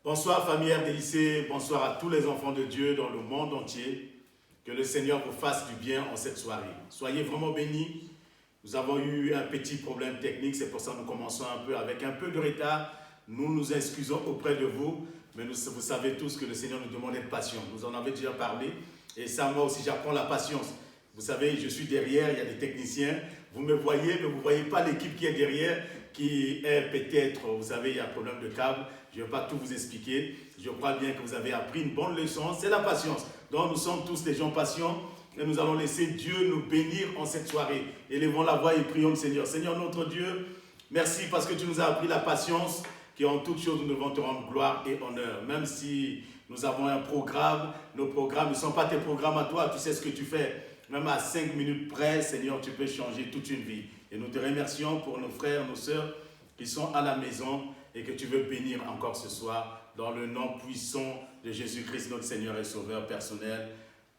Bonsoir famille RDIC, bonsoir à tous les enfants de Dieu dans le monde entier. Que le Seigneur vous fasse du bien en cette soirée. Soyez vraiment bénis. Nous avons eu un petit problème technique, c'est pour ça que nous commençons un peu avec un peu de retard. Nous nous excusons auprès de vous, mais vous savez tous que le Seigneur nous demande d'être patient. Nous en avons déjà parlé et ça, moi aussi, j'apprends la patience. Vous savez, je suis derrière, il y a des techniciens. Vous me voyez, mais vous ne voyez pas l'équipe qui est derrière, qui est peut-être, vous savez, il y a un problème de câble. Je ne vais pas tout vous expliquer. Je crois bien que vous avez appris une bonne leçon. C'est la patience. Donc nous sommes tous des gens patients et nous allons laisser Dieu nous bénir en cette soirée. Élevons la voix et prions le Seigneur. Seigneur notre Dieu, merci parce que tu nous as appris la patience, qu'en toutes choses nous devons te rendre gloire et honneur. Même si nous avons un programme, nos programmes ne sont pas tes programmes à toi. Tu sais ce que tu fais. Même à 5 minutes près, Seigneur, tu peux changer toute une vie. Et nous te remercions pour nos frères, nos sœurs qui sont à la maison et que tu veux bénir encore ce soir dans le nom puissant de Jésus-Christ, notre Seigneur et Sauveur personnel.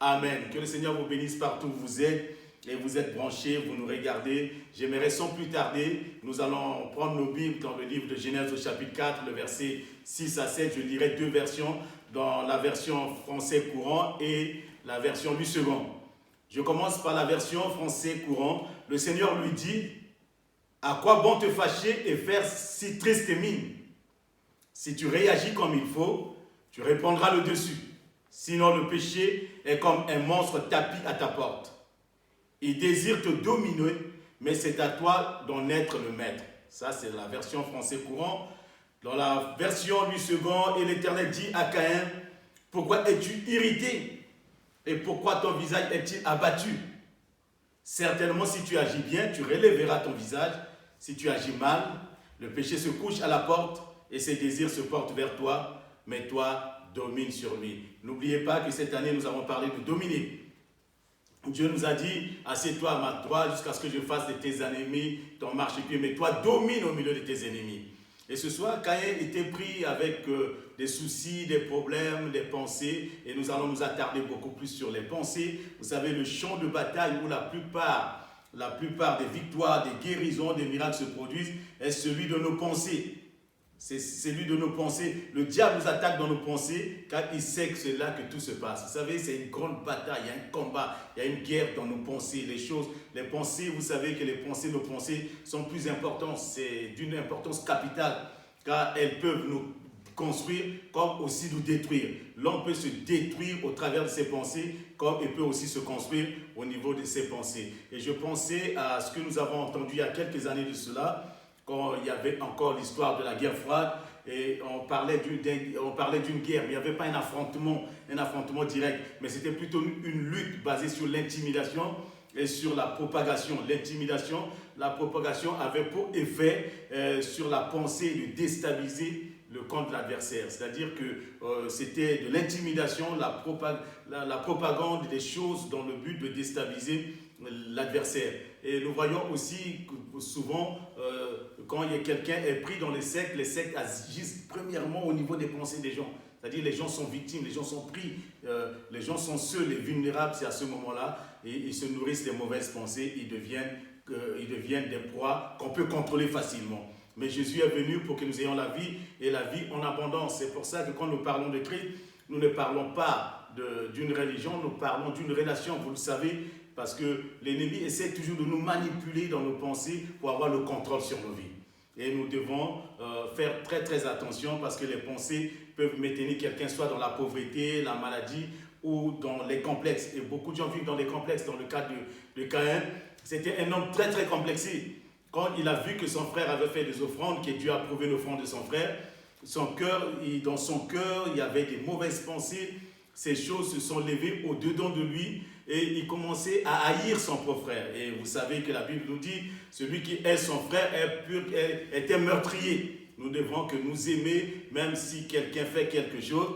Amen. Que le Seigneur vous bénisse partout où vous êtes et vous êtes branchés, vous nous regardez. J'aimerais sans plus tarder, nous allons prendre nos Bibles dans le livre de Genèse au chapitre 4, le verset 6 à 7. Je lirai deux versions, dans la version français courant et la version 8 secondes. Je commence par la version français courant. Le Seigneur lui dit: à quoi bon te fâcher et faire si triste mine? Si tu réagis comme il faut, tu répondras le dessus. Sinon le péché est comme un monstre tapi à ta porte. Il désire te dominer, mais c'est à toi d'en être le maître. Ça, c'est la version français courant. Dans la version 8 secondes, et l'Éternel dit à Caïn: pourquoi es-tu irrité? Et pourquoi ton visage est-il abattu? Certainement, si tu agis bien, tu relèveras ton visage. Si tu agis mal, le péché se couche à la porte et ses désirs se portent vers toi, mais toi, domine sur lui. N'oubliez pas que cette année, nous avons parlé de dominer. Dieu nous a dit: assieds-toi à ma droite jusqu'à ce que je fasse de tes ennemis ton marchepied, mais toi, domine au milieu de tes ennemis. Et ce soir, Caïn était pris avec des soucis, des problèmes, des pensées, et nous allons nous attarder beaucoup plus sur les pensées. Vous savez, le champ de bataille où la plupart des victoires, des guérisons, des miracles se produisent est celui de nos pensées. C'est celui de nos pensées. Le diable nous attaque dans nos pensées car il sait que c'est là que tout se passe. Vous savez, c'est une grande bataille, il y a un combat, il y a une guerre dans nos pensées. Les pensées, vous savez que nos pensées sont plus importantes. C'est d'une importance capitale car elles peuvent nous construire comme aussi nous détruire. L'homme peut se détruire au travers de ses pensées comme il peut aussi se construire au niveau de ses pensées. Et je pensais à ce que nous avons entendu il y a quelques années de cela, quand il y avait encore l'histoire de la guerre froide, et on parlait d'une guerre, mais il n'y avait pas un affrontement direct, mais c'était plutôt une lutte basée sur l'intimidation et sur la propagation. La propagation avait pour effet sur la pensée de déstabiliser le camp de l'adversaire. C'est-à-dire que c'était de l'intimidation, la propagande des choses dans le but de déstabiliser l'adversaire. Et nous voyons aussi que souvent, quand quelqu'un est pris dans les sectes agissent premièrement au niveau des pensées des gens. C'est-à-dire les gens sont victimes, les gens sont pris, les gens sont seuls, les vulnérables, c'est à ce moment-là, et ils se nourrissent des mauvaises pensées, ils deviennent des proies qu'on peut contrôler facilement. Mais Jésus est venu pour que nous ayons la vie, et la vie en abondance. C'est pour ça que quand nous parlons de Christ, nous ne parlons pas d'une religion, nous parlons d'une relation, vous le savez, parce que l'ennemi essaie toujours de nous manipuler dans nos pensées pour avoir le contrôle sur nos vies. Et nous devons faire très très attention parce que les pensées peuvent maintenir quelqu'un soit dans la pauvreté, la maladie ou dans les complexes. Et beaucoup de gens vivent dans les complexes. Dans le cas de Caïn, c'était un homme très très complexé. Quand il a vu que son frère avait fait des offrandes, que Dieu a approuvé l'offrande de son frère, dans son cœur, il y avait des mauvaises pensées. Ces choses se sont levées au-dedans de lui et il commençait à haïr son propre frère. Et vous savez que la Bible nous dit, celui qui hait son frère est un meurtrier. Nous devons que nous aimer, même si quelqu'un fait quelque chose,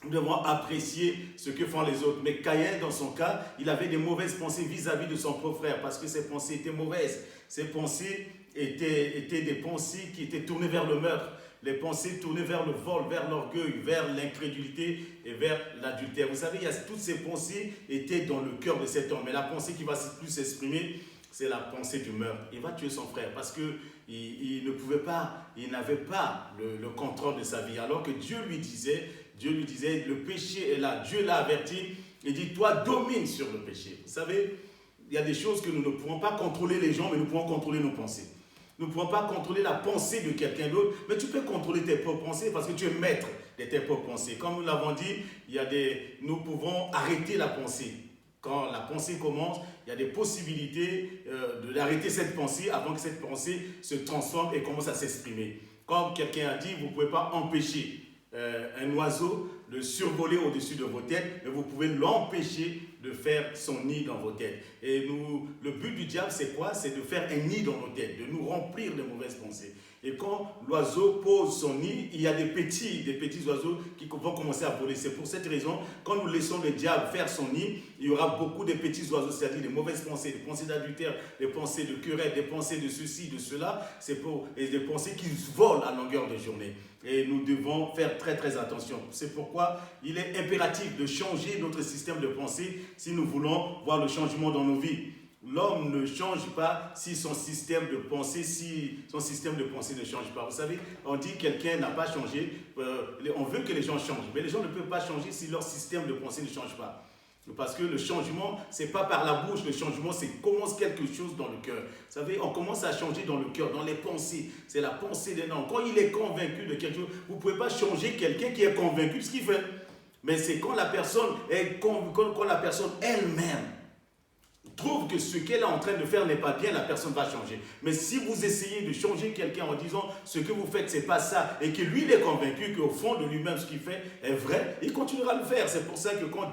nous devons apprécier ce que font les autres. Mais Caïn, dans son cas, il avait des mauvaises pensées vis-à-vis de son propre frère parce que ses pensées étaient mauvaises. Ses pensées étaient des pensées qui étaient tournées vers le meurtre. Les pensées tournées vers le vol, vers l'orgueil, vers l'incrédulité et vers l'adultère. Vous savez, toutes ces pensées étaient dans le cœur de cet homme. Mais la pensée qui va plus s'exprimer, c'est la pensée du meurtre. Il va tuer son frère parce qu'il ne pouvait pas, il n'avait pas le contrôle de sa vie. Alors que Dieu lui disait, le péché est là. Dieu l'a averti, il dit, toi domine sur le péché. Vous savez, il y a des choses que nous ne pouvons pas contrôler les gens, mais nous pouvons contrôler nos pensées. Nous ne pouvons pas contrôler la pensée de quelqu'un d'autre, mais tu peux contrôler tes propres pensées parce que tu es maître de tes propres pensées. Comme nous l'avons dit, nous pouvons arrêter la pensée. Quand la pensée commence, il y a des possibilités d'arrêter cette pensée avant que cette pensée se transforme et commence à s'exprimer. Comme quelqu'un a dit, vous ne pouvez pas empêcher un oiseau de survoler au-dessus de vos têtes, mais vous pouvez l'empêcher de faire son nid dans vos têtes. Et le but du diable, c'est quoi? C'est de faire un nid dans nos têtes, de nous remplir de mauvaises pensées. Et quand l'oiseau pose son nid, il y a des petits oiseaux qui vont commencer à voler. C'est pour cette raison, quand nous laissons le diable faire son nid, il y aura beaucoup de petits oiseaux, c'est-à-dire des mauvaises pensées, des pensées d'adultère, des pensées de querelle, des pensées de ceci, de cela, et des pensées qui volent à longueur de journée. Et nous devons faire très très attention. C'est pourquoi il est impératif de changer notre système de pensée si nous voulons voir le changement dans nos vies. L'homme ne change pas si son système de pensée ne change pas. Vous savez, on dit que quelqu'un n'a pas changé, on veut que les gens changent, mais les gens ne peuvent pas changer si leur système de pensée ne change pas. Parce que le changement, ce n'est pas par la bouche, le changement, c'est commence quelque chose dans le cœur. Vous savez, on commence à changer dans le cœur, dans les pensées. C'est la pensée d'un homme. Quand il est convaincu de quelque chose, vous ne pouvez pas changer quelqu'un qui est convaincu de ce qu'il fait. Mais c'est quand la personne elle-même trouve que ce qu'elle est en train de faire n'est pas bien, la personne va changer. Mais si vous essayez de changer quelqu'un en disant ce que vous faites, c'est pas ça, et que lui, il est convaincu qu'au fond de lui-même, ce qu'il fait est vrai, il continuera à le faire. C'est pour ça que quand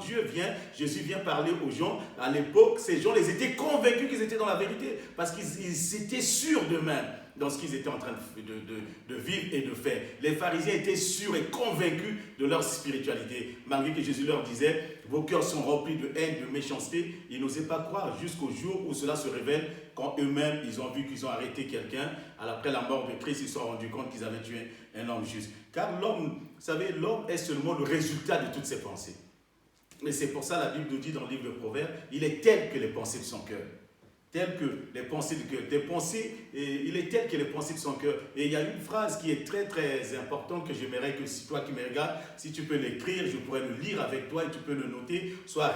Jésus vient parler aux gens, à l'époque, ces gens, ils étaient convaincus qu'ils étaient dans la vérité, parce qu'ils étaient sûrs d'eux-mêmes dans ce qu'ils étaient en train de vivre et de faire. Les pharisiens étaient sûrs et convaincus de leur spiritualité, malgré que Jésus leur disait, vos cœurs sont remplis de haine, de méchanceté. Ils n'osaient pas croire jusqu'au jour où cela se révèle, quand eux-mêmes, ils ont vu qu'ils ont arrêté quelqu'un. Après la mort de Christ, ils se sont rendus compte qu'ils avaient tué un homme juste. Car l'homme, vous savez, l'homme est seulement le résultat de toutes ses pensées. Et c'est pour ça la Bible nous dit dans le livre de Proverbes, il est tel que les pensées de son cœur. Tel que les pensées du cœur. Il est tel que les pensées de son cœur. Et il y a une phrase qui est très très importante que j'aimerais que si toi qui me regardes, si tu peux l'écrire, je pourrais le lire avec toi et tu peux le noter, soit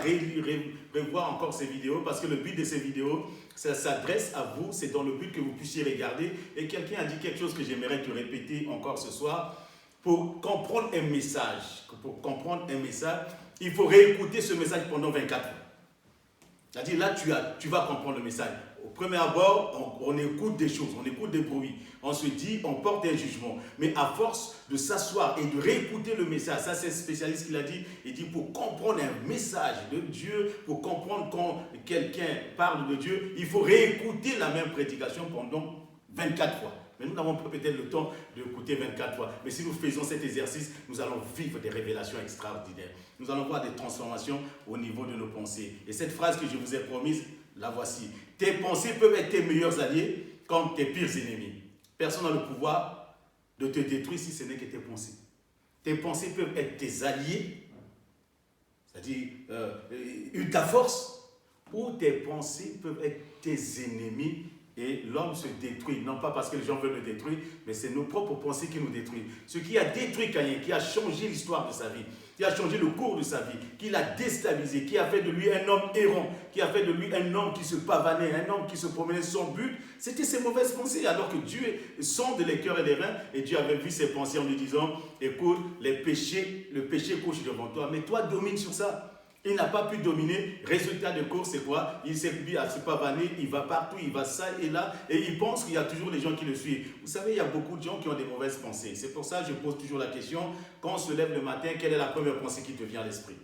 revoir encore ces vidéos, parce que le but de ces vidéos, ça s'adresse à vous, c'est dans le but que vous puissiez regarder. Et quelqu'un a dit quelque chose que j'aimerais te répéter encore ce soir. Pour comprendre un message, il faut réécouter ce message pendant 24 heures. C'est-à-dire là, tu vas comprendre le message. Au premier abord, on écoute des choses, on écoute des bruits. On se dit, on porte un jugement. Mais à force de s'asseoir et de réécouter le message, ça c'est un spécialiste qui l'a dit, il dit pour comprendre un message de Dieu, pour comprendre quand quelqu'un parle de Dieu, il faut réécouter la même prédication pendant 24 fois. Mais nous n'avons pas peut-être le temps d'écouter 24 fois. Mais si nous faisons cet exercice, nous allons vivre des révélations extraordinaires. Nous allons voir des transformations au niveau de nos pensées. Et cette phrase que je vous ai promise, la voici. Tes pensées peuvent être tes meilleurs alliés comme tes pires ennemis. Personne n'a le pouvoir de te détruire si ce n'est que tes pensées. Tes pensées peuvent être tes alliés, c'est-à-dire ta force, ou tes pensées peuvent être tes ennemis. Et l'homme se détruit, non pas parce que les gens veulent le détruire, mais c'est nos propres pensées qui nous détruisent. Ce qui a détruit Caïn, qui a changé l'histoire de sa vie, qui a changé le cours de sa vie, qui l'a déstabilisé, qui a fait de lui un homme errant, qui a fait de lui un homme qui se pavanait, un homme qui se promenait sans but, c'était ses mauvaises pensées. Alors que Dieu sonde les cœurs et les reins, et Dieu avait vu ses pensées en lui disant, écoute, le péché couche devant toi, mais toi domine sur ça. Il n'a pas pu dominer. Résultat de course, c'est quoi? Il s'est mis à se pavaner, il va partout, il va ça et là, et il pense qu'il y a toujours des gens qui le suivent. Vous savez, il y a beaucoup de gens qui ont des mauvaises pensées. C'est pour ça que je pose toujours la question, quand on se lève le matin, quelle est la première pensée qui te vient à l'esprit?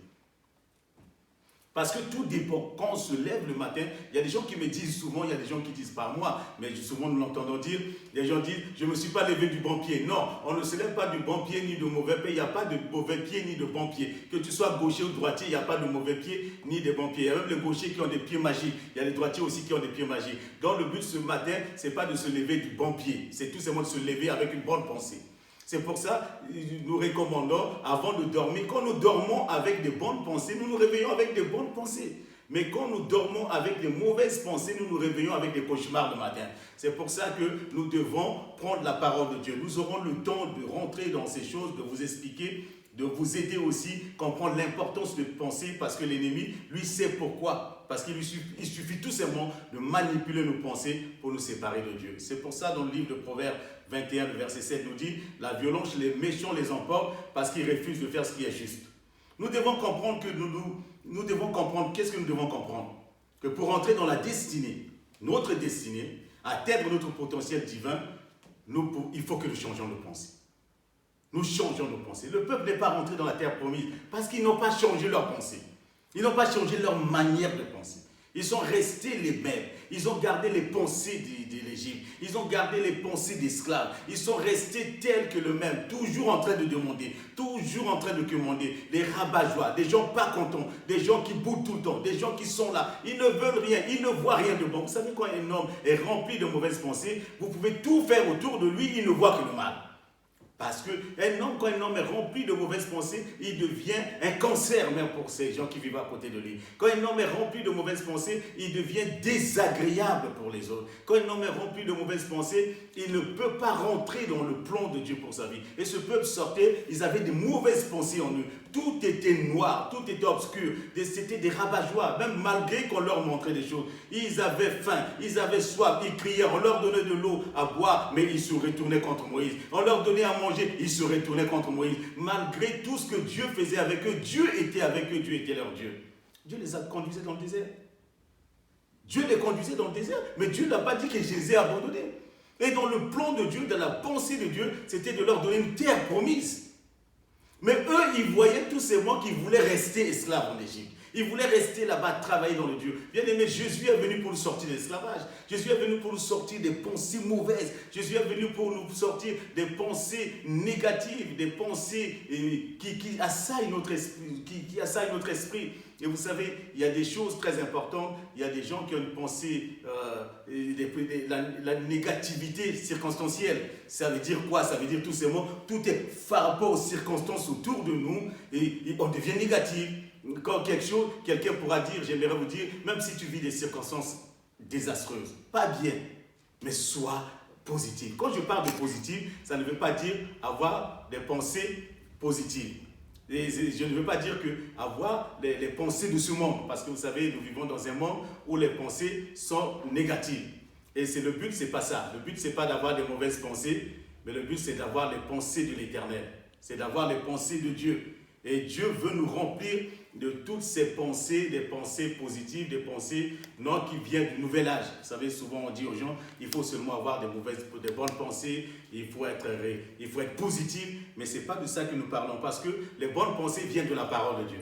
Parce que tout dépend. Quand on se lève le matin, il y a des gens qui me disent souvent, il y a des gens qui disent pas moi, mais souvent nous l'entendons dire, les gens disent, je ne me suis pas levé du bon pied. Non, on ne se lève pas du bon pied ni de mauvais pied. Il n'y a pas de mauvais pied ni de bon pied. Que tu sois gaucher ou droitier, il n'y a pas de mauvais pied ni de bon pied. Il y a même les gauchers qui ont des pieds magiques. Il y a les droitiers aussi qui ont des pieds magiques. Donc le but ce matin, ce n'est pas de se lever du bon pied. C'est tout simplement de se lever avec une bonne pensée. C'est pour ça que nous recommandons, avant de dormir, quand nous dormons avec de bonnes pensées, nous nous réveillons avec de bonnes pensées. Mais quand nous dormons avec les mauvaises pensées, nous nous réveillons avec des cauchemars le matin. C'est pour ça que nous devons prendre la parole de Dieu. Nous aurons le temps de rentrer dans ces choses, de vous expliquer, de vous aider aussi, comprendre l'importance de penser, parce que l'ennemi, lui, sait pourquoi. Parce qu'il suffit tout simplement de manipuler nos pensées pour nous séparer de Dieu. C'est pour ça, dans le livre de Proverbes 21, le verset 7 nous dit « La violence, les méchants les emportent parce qu'ils refusent de faire ce qui est juste. » Nous devons comprendre que nous devons comprendre, qu'est-ce que nous devons comprendre? Que pour entrer dans la destinée, notre destinée, atteindre notre potentiel divin, il faut que nous changions nos pensées. Nous changeons nos pensées. Le peuple n'est pas rentré dans la terre promise parce qu'ils n'ont pas changé leurs pensées. Ils n'ont pas changé leur manière de penser. Ils sont restés les mêmes. Ils ont gardé les pensées de l'Égypte. Ils ont gardé les pensées d'esclaves. Ils sont restés tels que le même, toujours en train de demander, toujours en train de commander. Les rabat-joie, des gens pas contents, des gens qui boudent tout le temps, des gens qui sont là. Ils ne veulent rien, ils ne voient rien de bon. Vous savez, quand un homme est rempli de mauvaises pensées, vous pouvez tout faire autour de lui, il ne voit que le mal. Parce que quand un homme est rempli de mauvaises pensées, il devient un cancer même pour ces gens qui vivent à côté de lui. Quand un homme est rempli de mauvaises pensées, il devient désagréable pour les autres. Quand un homme est rempli de mauvaises pensées, il ne peut pas rentrer dans le plan de Dieu pour sa vie. Et ce peuple sortait, ils avaient des mauvaises pensées en eux. Tout était noir, tout était obscur. C'était des rabat-joie, même malgré qu'on leur montrait des choses. Ils avaient faim, ils avaient soif, ils criaient, on leur donnait de l'eau à boire, mais ils se retournaient contre Moïse. On leur donnait à manger, ils se retournaient contre Moïse. Malgré tout ce que Dieu faisait avec eux, Dieu était avec eux, Dieu était leur Dieu. Dieu les a conduisés dans le désert. Dieu les conduisait dans le désert, mais Dieu n'a pas dit que je les ai abandonnés. Et dans le plan de Dieu, dans la pensée de Dieu, c'était de leur donner une terre promise. Mais eux, ils voyaient tous ces mots qui voulaient rester esclaves en Égypte. Ils voulaient rester là-bas, travailler dans le Dieu. Bien aimé, Jésus est venu pour nous sortir de l'esclavage. Jésus est venu pour nous sortir des pensées mauvaises. Jésus est venu pour nous sortir des pensées négatives, des pensées qui assaillent notre esprit, qui assaillent notre esprit. Et vous savez, il y a des choses très importantes. Il y a des gens qui ont une pensée, la négativité circonstancielle. Ça veut dire quoi? Ça veut dire tout simplement, tout est par rapport aux circonstances autour de nous et on devient négatif. Quand quelqu'un pourra dire, j'aimerais vous dire, même si tu vis des circonstances désastreuses, pas bien, mais sois positif. Quand je parle de positif, ça ne veut pas dire avoir des pensées positives. Et je ne veux pas dire que avoir les pensées de ce monde, parce que vous savez, nous vivons dans un monde où les pensées sont négatives. Et le but, c'est pas ça. Le but, c'est pas d'avoir des mauvaises pensées, mais le but, c'est d'avoir les pensées de l'Éternel. C'est d'avoir les pensées de Dieu. Et Dieu veut nous remplir de toutes ces pensées, des pensées positives, des pensées non qui viennent du nouvel âge. Vous savez, souvent on dit aux gens, il faut seulement avoir des bonnes pensées, il faut être positif, mais ce n'est pas de ça que nous parlons, parce que les bonnes pensées viennent de la parole de Dieu.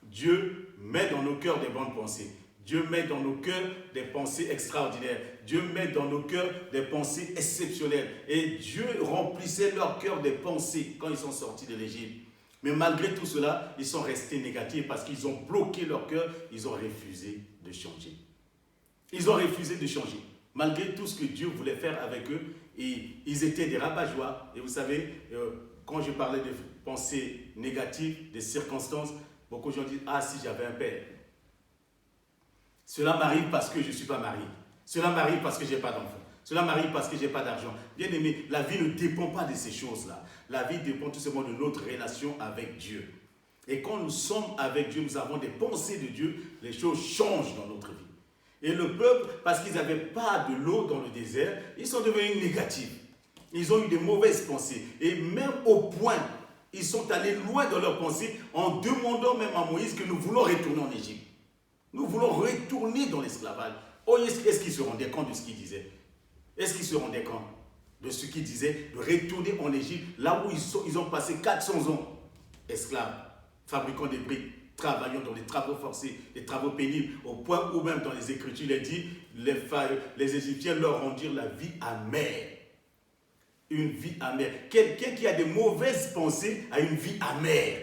Dieu met dans nos cœurs des bonnes pensées. Dieu met dans nos cœurs des pensées extraordinaires. Dieu met dans nos cœurs des pensées exceptionnelles. Et Dieu remplissait leur cœur des pensées quand ils sont sortis de l'Égypte. Mais malgré tout cela, ils sont restés négatifs parce qu'ils ont bloqué leur cœur, ils ont refusé de changer. Ils ont refusé de changer. Malgré tout ce que Dieu voulait faire avec eux, et ils étaient des rabat-joie. Et vous savez, quand je parlais de pensées négatives, des circonstances, beaucoup de gens disent « Ah, si j'avais un père ». Cela m'arrive parce que je ne suis pas marié. Cela m'arrive parce que je n'ai pas d'enfant. Cela m'arrive parce que je n'ai pas d'argent. Bien aimé, la vie ne dépend pas de ces choses-là. La vie dépend tout simplement de notre relation avec Dieu. Et quand nous sommes avec Dieu, nous avons des pensées de Dieu, les choses changent dans notre vie. Et le peuple, parce qu'ils n'avaient pas de l'eau dans le désert, ils sont devenus négatifs. Ils ont eu des mauvaises pensées. Et même au point, ils sont allés loin dans leurs pensées en demandant même à Moïse que nous voulons retourner en Égypte. Nous voulons retourner dans l'esclavage. Oh, est-ce qu'ils se rendaient compte de ce qu'ils disaient? Est-ce qu'ils se rendaient compte de ce qu'ils disaient, de retourner en Égypte, là où ils ont passé 400 ans, esclaves, fabricant des briques, travaillant dans des travaux forcés, des travaux pénibles, au point où même dans les Écritures, il est dit, les Égyptiens leur rendirent la vie amère. Une vie amère. Quelqu'un qui a des mauvaises pensées a une vie amère.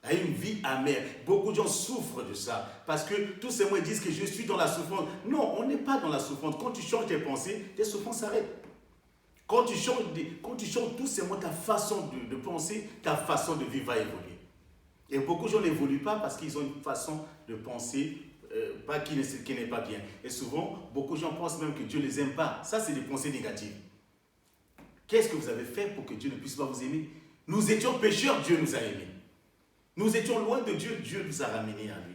A une vie amère. Beaucoup de gens souffrent de ça. Parce que tous ces mots disent que je suis dans la souffrance. Non, on n'est pas dans la souffrance. Quand tu changes tes pensées, tes souffrances s'arrêtent. Quand tu changes tous ces mots, ta façon de penser, ta façon de vivre va évoluer. Et beaucoup de gens n'évoluent pas parce qu'ils ont une façon de penser pas qui n'est pas bien. Et souvent, beaucoup de gens pensent même que Dieu ne les aime pas. Ça, c'est des pensées négatives. Qu'est-ce que vous avez fait pour que Dieu ne puisse pas vous aimer? Nous étions pécheurs, Dieu nous a aimés. Nous étions loin de Dieu, Dieu nous a ramenés à lui.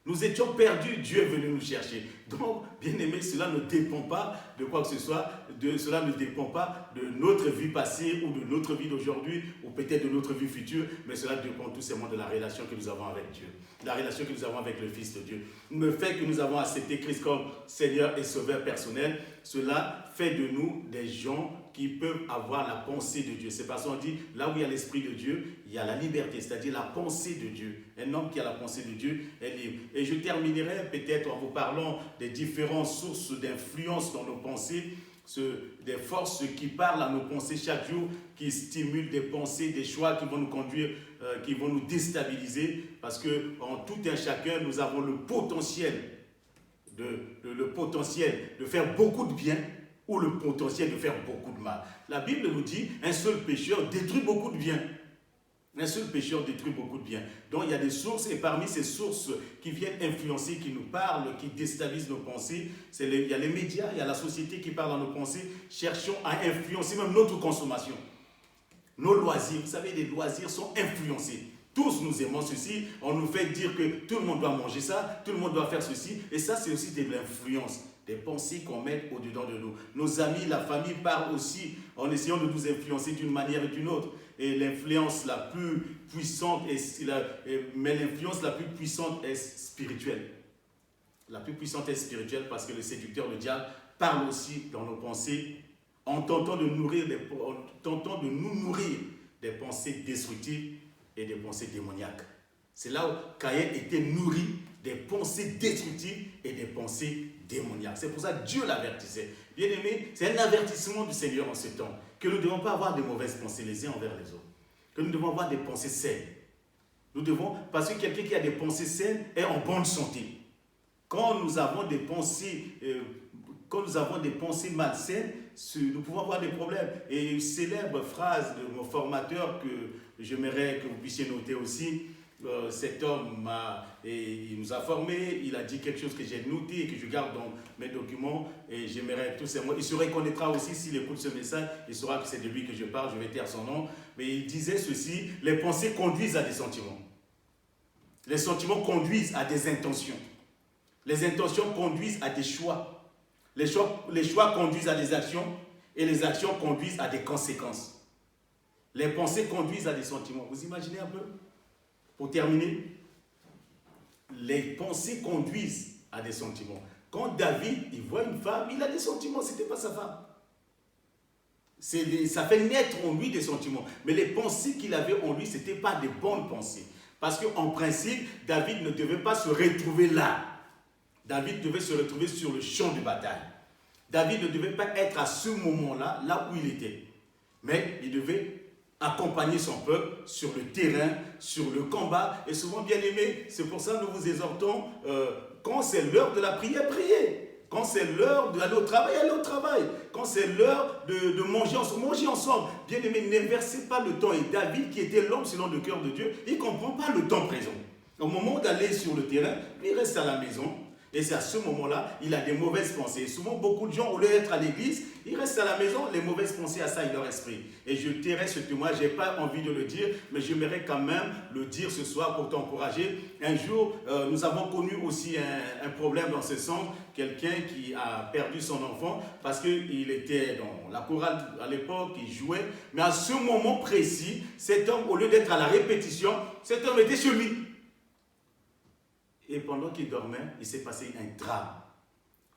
Nous étions perdus, Dieu est venu nous chercher. Donc, bien aimé, cela ne dépend pas de quoi que ce soit, cela ne dépend pas de notre vie passée ou de notre vie d'aujourd'hui ou peut-être de notre vie future, mais cela dépend tout simplement de la relation que nous avons avec Dieu, la relation que nous avons avec le Fils de Dieu. Le fait que nous avons accepté Christ comme Seigneur et Sauveur personnel, cela fait de nous des gens qui peuvent avoir la pensée de Dieu. C'est parce qu'on dit, là où il y a l'Esprit de Dieu, il y a la liberté, c'est-à-dire la pensée de Dieu. Un homme qui a la pensée de Dieu est libre. Et je terminerai peut-être en vous parlant des différentes sources d'influence dans nos pensées, des forces qui parlent à nos pensées chaque jour, qui stimulent des pensées, des choix qui vont nous conduire, qui vont nous déstabiliser, parce qu'en tout un chacun, nous avons le potentiel de faire beaucoup de bien ou le potentiel de faire beaucoup de mal. La Bible nous dit, un seul pécheur détruit beaucoup de bien. Un seul pécheur détruit beaucoup de bien. Donc il y a des sources, et parmi ces sources qui viennent influencer, qui nous parlent, qui déstabilisent nos pensées, il y a les médias, il y a la société qui parle dans nos pensées. Cherchons à influencer même notre consommation. Nos loisirs, vous savez, les loisirs sont influencés. Tous nous aimons ceci, on nous fait dire que tout le monde doit manger ça, tout le monde doit faire ceci, et ça c'est aussi de l'influence. Des pensées qu'on met au-dedans de nous. Nos amis, la famille parlent aussi en essayant de nous influencer d'une manière ou d'une autre. Et l'influence la plus puissante, mais l'influence la plus puissante est spirituelle. La plus puissante est spirituelle parce que le séducteur, le diable, parle aussi dans nos pensées en tentant de nous nourrir des pensées destructives et des pensées démoniaques. C'est là où Caïn était nourri des pensées destructives et des pensées démoniaques. C'est pour ça que Dieu l'avertissait. Bien aimé, c'est un avertissement du Seigneur en ce temps, que nous ne devons pas avoir de mauvaises pensées les uns envers les autres, que nous devons avoir des pensées saines. Nous devons, parce que quelqu'un qui a des pensées saines est en bonne santé. Quand nous avons des pensées malsaines, nous pouvons avoir des problèmes. Et une célèbre phrase de mon formateur que j'aimerais que vous puissiez noter aussi, cet homme il nous a formés, il a dit quelque chose que j'ai noté et que je garde dans mes documents, et j'aimerais tout simplement, il se reconnaîtra aussi s'il écoute ce message, il saura que c'est de lui que je parle, je vais taire son nom, mais il disait ceci: les pensées conduisent à des sentiments, les sentiments conduisent à des intentions, les intentions conduisent à des choix, les choix conduisent à des actions, et les actions conduisent à des conséquences. Les pensées conduisent à des sentiments. Vous imaginez un peu? Pour terminer, les pensées conduisent à des sentiments. Quand David, il voit une femme, il a des sentiments, ce n'était pas sa femme. Ça fait naître en lui des sentiments. Mais les pensées qu'il avait en lui, ce n'étaient pas des bonnes pensées. Parce qu'en principe, David ne devait pas se retrouver là. David devait se retrouver sur le champ de bataille. David ne devait pas être à ce moment-là, là où il était. Mais il devait accompagner son peuple sur le terrain, sur le combat. Et souvent, bien aimé, c'est pour ça que nous vous exhortons, quand c'est l'heure de la prière, priez. Quand c'est l'heure d'aller au travail, allez au travail. Quand c'est l'heure de manger ensemble, mangez ensemble. Bien aimé, n'inversez pas le temps. Et David, qui était l'homme selon le cœur de Dieu, il ne comprend pas le temps présent. Au moment d'aller sur le terrain, il reste à la maison. Et c'est à ce moment-là, il a des mauvaises pensées. Et souvent, beaucoup de gens, au lieu d'être à l'église, ils restent à la maison, les mauvaises pensées assaillent leur esprit. Et je tairai ce témoin, je n'ai pas envie de le dire, mais j'aimerais quand même le dire ce soir pour t'encourager. Un jour, nous avons connu aussi un problème dans ce sens, quelqu'un qui a perdu son enfant parce qu'il était dans la chorale à l'époque, il jouait. Mais à ce moment précis, cet homme, au lieu d'être à la répétition, cet homme était chez lui. Et pendant qu'il dormait, il s'est passé un drame.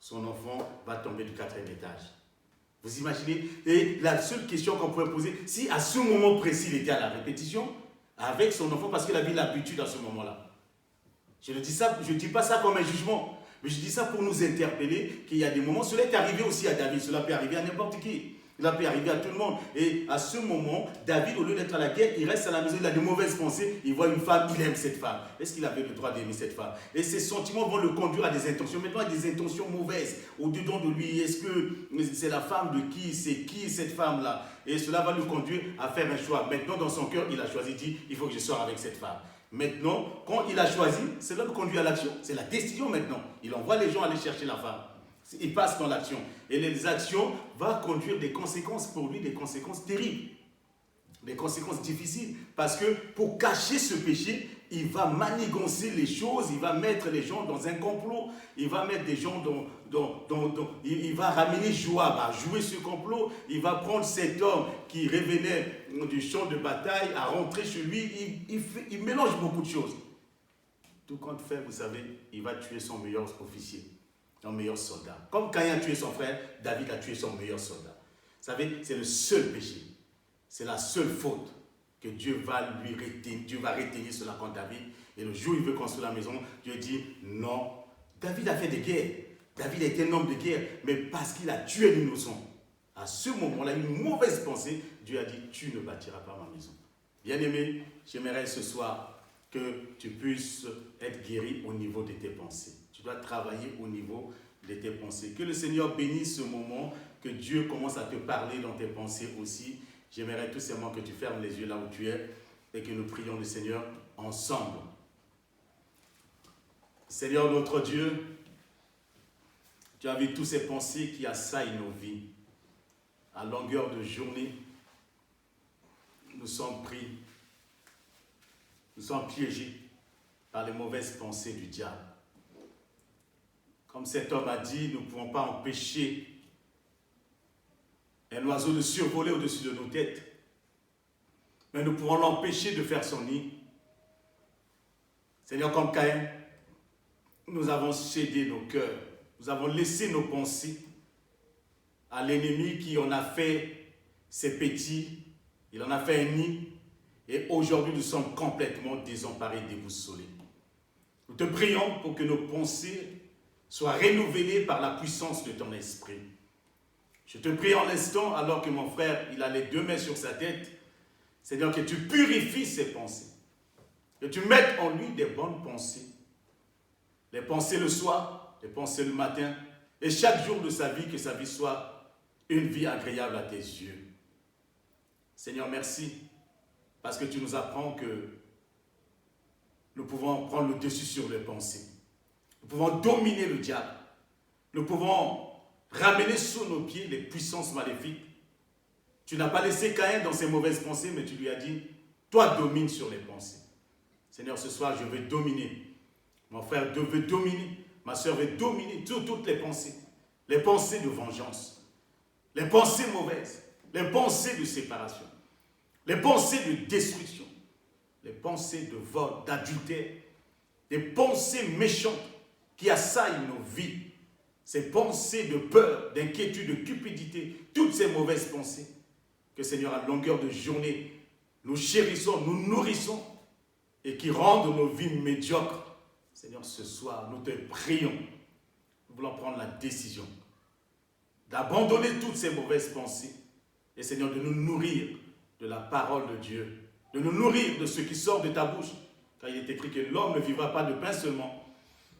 Son enfant va tomber du 4e étage. Vous imaginez? Et la seule question qu'on pourrait poser, si à ce moment précis, il était à la répétition, avec son enfant, parce qu'il avait l'habitude à ce moment-là. Je ne dis pas ça comme un jugement, mais je dis ça pour nous interpeller qu'il y a des moments, cela est arrivé aussi à David, cela peut arriver à n'importe qui. Cela peut arriver à tout le monde. Et à ce moment, David, au lieu d'être à la guerre, il reste à la maison, il a de mauvaises pensées, il voit une femme, il aime cette femme. Est-ce qu'il avait le droit d'aimer cette femme? Et ces sentiments vont le conduire à des intentions. Maintenant, il y a des intentions mauvaises au-dedans de lui. Est-ce que c'est la femme de qui? C'est qui cette femme-là? Et cela va le conduire à faire un choix. Maintenant, dans son cœur, il a choisi, dit, il faut que je sorte avec cette femme. Maintenant, quand il a choisi, c'est l'homme qui conduit à l'action. C'est la décision maintenant. Il envoie les gens aller chercher la femme. Il passe dans l'action. Et les actions vont conduire des conséquences pour lui, des conséquences terribles. Des conséquences difficiles. Parce que pour cacher ce péché, il va manigancer les choses, il va mettre les gens dans un complot, il va mettre des gens il va ramener Joab à jouer ce complot, il va prendre cet homme qui revenait du champ de bataille à rentrer chez lui, il mélange beaucoup de choses. Tout compte fait, vous savez, il va tuer son meilleur officier, son meilleur soldat. Comme Caïn a tué son frère, David a tué son meilleur soldat. Vous savez, c'est le seul péché, c'est la seule faute que Dieu va retenir cela contre David. Et le jour où il veut construire la maison, Dieu dit non. David a fait des guerres. David a été un homme de guerre, mais parce qu'il a tué l'innocent. À ce moment-là, une mauvaise pensée, Dieu a dit, tu ne bâtiras pas ma maison. Bien-aimé, j'aimerais ce soir que tu puisses être guéri au niveau de tes pensées. Tu dois travailler au niveau de tes pensées. Que le Seigneur bénisse ce moment, que Dieu commence à te parler dans tes pensées aussi. J'aimerais tout simplement que tu fermes les yeux là où tu es et que nous prions le Seigneur ensemble. Seigneur notre Dieu, tu as vu toutes ces pensées qui assaillent nos vies. À longueur de journée, nous sommes pris, nous sommes piégés par les mauvaises pensées du diable. Comme cet homme a dit, nous ne pouvons pas empêcher un oiseau de survoler au-dessus de nos têtes. Mais nous pouvons l'empêcher de faire son nid. Seigneur, comme Caïn, nous avons cédé nos cœurs. Nous avons laissé nos pensées à l'ennemi qui en a fait ses petits. Il en a fait un nid. Et aujourd'hui, nous sommes complètement désemparés, déboussolés. Nous te prions pour que nos pensées soient renouvelées par la puissance de ton esprit. Je te prie en l'instant, alors que mon frère, il a les deux mains sur sa tête, Seigneur, que tu purifies ses pensées, que tu mettes en lui des bonnes pensées, les pensées le soir, les pensées le matin, et chaque jour de sa vie, que sa vie soit une vie agréable à tes yeux. Seigneur, merci, parce que tu nous apprends que nous pouvons prendre le dessus sur les pensées. Nous pouvons dominer le diable. Nous pouvons ramener sous nos pieds les puissances maléfiques. Tu n'as pas laissé Caïn dans ses mauvaises pensées, mais tu lui as dit, toi domine sur les pensées. Seigneur, ce soir, je veux dominer. Mon frère veut dominer. Ma soeur veut dominer sur toutes les pensées. Les pensées de vengeance. Les pensées mauvaises. Les pensées de séparation. Les pensées de destruction. Les pensées de vol, d'adultère. Des pensées méchantes qui assaillent nos vies. Ces pensées de peur, d'inquiétude, de cupidité, toutes ces mauvaises pensées, que Seigneur, à longueur de journée, nous chérissons, nous nourrissons, et qui rendent nos vies médiocres. Seigneur, ce soir, nous te prions, nous voulons prendre la décision d'abandonner toutes ces mauvaises pensées, et Seigneur, de nous nourrir de la parole de Dieu, de nous nourrir de ce qui sort de ta bouche, car il est écrit que l'homme ne vivra pas de pain seulement,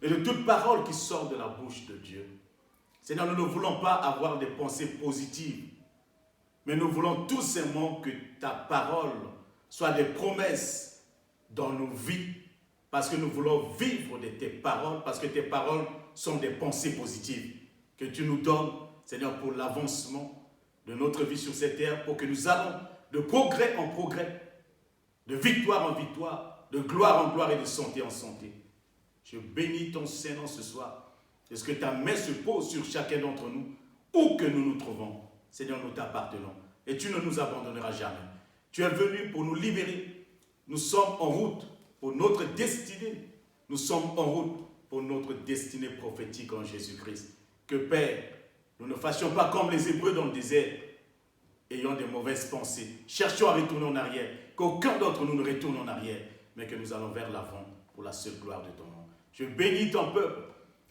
mais de toute parole qui sort de la bouche de Dieu. Seigneur, nous ne voulons pas avoir des pensées positives, mais nous voulons tout simplement que ta parole soit des promesses dans nos vies, parce que nous voulons vivre de tes paroles, parce que tes paroles sont des pensées positives que tu nous donnes, Seigneur, pour l'avancement de notre vie sur cette terre, pour que nous allons de progrès en progrès, de victoire en victoire, de gloire en gloire et de santé en santé. Je bénis ton Saint-Nom ce soir. Est-ce que ta main se pose sur chacun d'entre nous, où que nous nous trouvons? Seigneur, nous t'appartenons et tu ne nous abandonneras jamais. Tu es venu pour nous libérer. Nous sommes en route pour notre destinée. Nous sommes en route pour notre destinée prophétique en Jésus-Christ. Que Père, nous ne fassions pas comme les Hébreux dans le désert, ayant des mauvaises pensées, cherchons à retourner en arrière, qu'aucun d'entre nous ne retourne en arrière, mais que nous allons vers l'avant pour la seule gloire de ton nom. Je bénis ton peuple,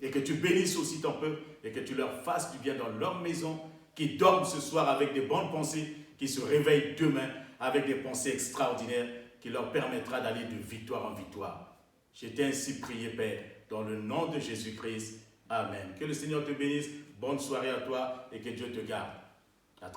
et que tu bénisses aussi ton peuple, et que tu leur fasses du bien dans leur maison, qui dorment ce soir avec des bonnes pensées, qui se réveillent demain avec des pensées extraordinaires, qui leur permettra d'aller de victoire en victoire. Je t'ai ainsi prié, Père, dans le nom de Jésus-Christ. Amen. Que le Seigneur te bénisse. Bonne soirée à toi et que Dieu te garde.